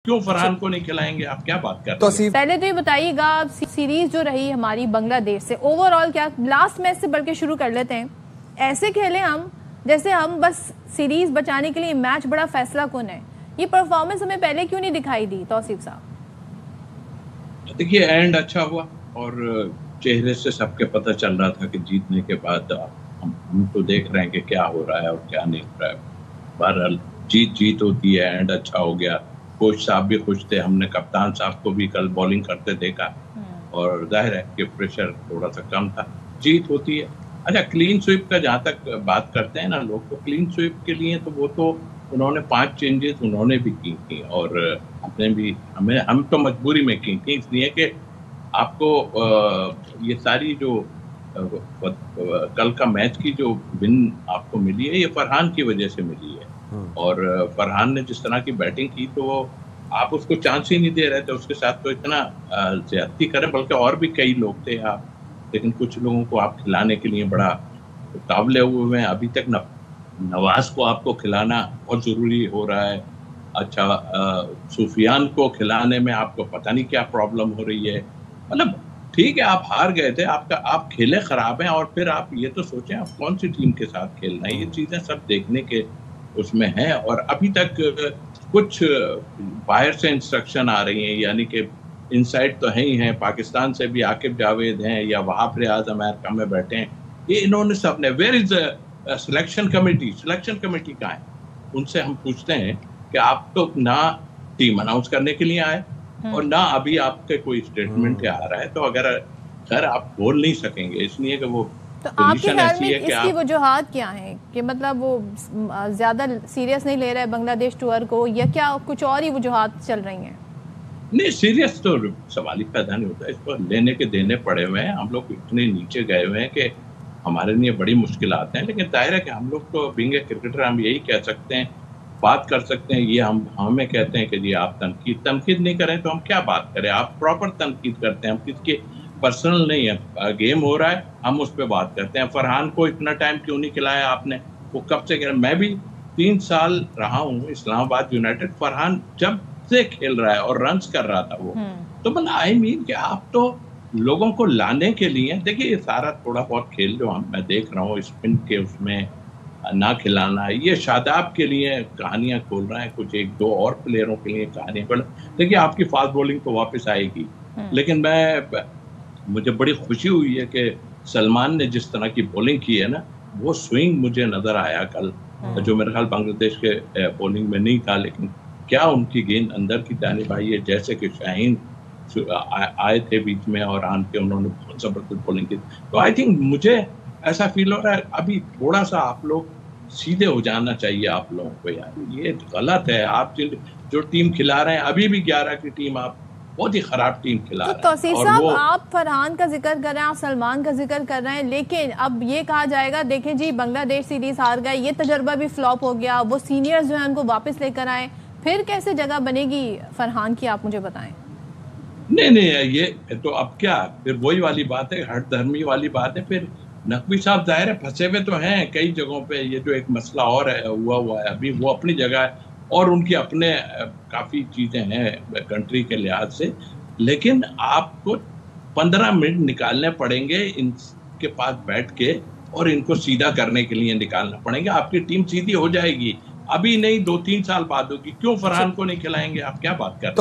क्यों फरहान को नहीं खिलाएंगे? आप क्या बात कर रहे हैं? पहले तो ये बताइएगा, सीरीज जो रही हमारी बांग्लादेश से, ओवरऑल क्या, लास्ट मैच से बढ़ के शुरू कर लेते हैं। ऐसे खेले हम जैसे हम बस सीरीज बचाने के लिए मैच बड़ा फैसला कौन है। ये परफॉर्मेंस हमें पहले क्यों नहीं दिखाई दी तौसीफ साहब? देखिए, एंड अच्छा हुआ और चेहरे से सबके पता चल रहा था कि जीतने के बाद हम तो देख रहे हैं कि क्या हो रहा है और क्या नहीं हो रहा है। बहरहाल जीत होती है, एंड अच्छा हो गया। कोच साहब भी खुश थे, हमने कप्तान साहब को भी कल बॉलिंग करते देखा और जाहिर है कि प्रेशर थोड़ा सा कम था। जीत होती है। अच्छा, क्लीन स्वीप का जहाँ तक बात करते हैं ना लोग, तो क्लीन स्वीप के लिए तो वो तो उन्होंने 5 चेंजेस उन्होंने भी की थी और हमने भी हम तो मजबूरी में की थी, इसलिए कि आपको ये सारी जो कल का मैच की जो विन आपको मिली है, ये फरहान की वजह से मिली है। और फरहान ने जिस तरह की बैटिंग की, तो आप उसको चांस ही नहीं दे रहे थे। उसके साथ तो इतना ज्यादती करें, बल्कि और भी कई लोग थे आप, लेकिन कुछ लोगों को आप खिलाने के लिए बड़ा उतावले हुए हैं। अभी तक नवाज को आपको खिलाना बहुत जरूरी हो रहा है। अच्छा, सुफियान को खिलाने में आपको पता नहीं क्या प्रॉब्लम हो रही है। मतलब ठीक है, आप हार गए थे, आप खेले खराब हैं, और फिर आप ये तो सोचें आप कौन सी टीम के साथ खेलना है। ये चीजें सब देखने के उसमें है। और अभी तक कुछ बाहर से इंस्ट्रक्शन आ रही हैं, यानी कि इनसाइड तो है ही हैं, पाकिस्तान से भी आकिब जावेद हैं या वहाब रियाज अमेरिका में बैठे हैं। ये इन्होंने सबने, वेयर इज सिलेक्शन कमेटी कहाँ है? उनसे हम पूछते हैं कि आप तो ना टीम अनाउंस करने के लिए आए और ना अभी आपके कोई स्टेटमेंट आ रहा है। तो अगर खैर आप बोल नहीं सकेंगे, इसलिए कि वो तो आपके ख्याल में इसकी वजूहात क्या है कि मतलब वो ज्यादा सीरियस नहीं ले रहा है बांग्लादेश टूर को, या क्या कुछ और ही वजूहात चल रही हैं? नहीं, सीरियस तो सवाल ही पैदा नहीं होता। इसको लेने के देने पड़े हुए हैं। हम लोग इतने नीचे गए हुए हैं कि हमारे लिए बड़ी मुश्किल आते हैं। लेकिन जाहिर है कि हम लोग तो बीइंग ए क्रिकेटर हम यही कह सकते हैं, बात कर सकते हैं। ये हमें कहते हैं कि जी आप तनकीद नहीं करें, तो हम क्या बात करें? आप प्रॉपर तनकीद करते हैं, हम किसके पर्सनल नहीं है, गेम हो रहा है, हम उस पर बात करते हैं। फरहान को इतना टाइम क्यों नहीं खिलाया आपने? वो कब से खेल, मैं भी 3 साल रहा हूँ इस्लामाबाद यूनाइटेड। फरहान जब से खेल रहा है और रन्स कर रहा था वो, तो मतलब आई मीन कि आप तो लोगों को लाने के लिए, देखिए ये सारा थोड़ा बहुत खेल जो मैं देख रहा हूँ, स्पिन के उसमें ना खिलाना, ये शादाब के लिए कहानियां खोल रहा है, कुछ 1-2 और प्लेयरों के लिए कहानियां खोल। देखिए आपकी फास्ट बॉलिंग तो वापस आएगी, लेकिन मुझे बड़ी खुशी हुई है कि सलमान ने जिस तरह की बॉलिंग की है ना, वो स्विंग मुझे नजर आया कल, जो मेरे ख्याल बांग्लादेश के बॉलिंग में नहीं था। लेकिन क्या उनकी गेंद अंदर की जानिब आई है, जैसे कि शाहीन आए थे बीच में और आन के उन्होंने बहुत जबरदस्त बॉलिंग की। तो आई थिंक मुझे ऐसा फील हो रहा है अभी थोड़ा सा आप लोग सीधे हो जाना चाहिए आप लोगों को। यार ये गलत है, आप जो टीम खिला रहे हैं, अभी भी 11 की टीम आप बहुत ही खराब टीम खिला रहे हैं। तो तौसीफ साहब, आप फरहान का जिक्र कर रहे हैं, आप सलमान का जिक्र कर रहे हैं, लेकिन अब ये कहा जाएगा देखें जी बांग्लादेश सीरीज हार गए, ये तजर्बा भी फ्लॉप हो गया, वो सीनियर्स जो है उनको वापस लेकर आए, फिर कैसे जगह बनेगी फरहान की, आप मुझे बताएं। नहीं, ये तो अब क्या, फिर वही वाली बात है, हर धर्मी वाली बात है। फिर नकवी साहब जाहिर है फंसे हुए तो हैं कई जगहों पे। ये जो एक मसला और है हुआ है अभी, वो अपनी जगह है और उनकी अपने काफी चीजें हैं कंट्री के लिहाज से। लेकिन आपको 15 मिनट निकालने पड़ेंगे इनके पास बैठ के, और इनको सीधा करने के लिए निकालना पड़ेगा। आपकी टीम सीधी हो जाएगी, अभी नहीं 2-3 साल बाद होगी। क्यों फरहान को नहीं खिलाएंगे? आप क्या बात कर रहे हैं?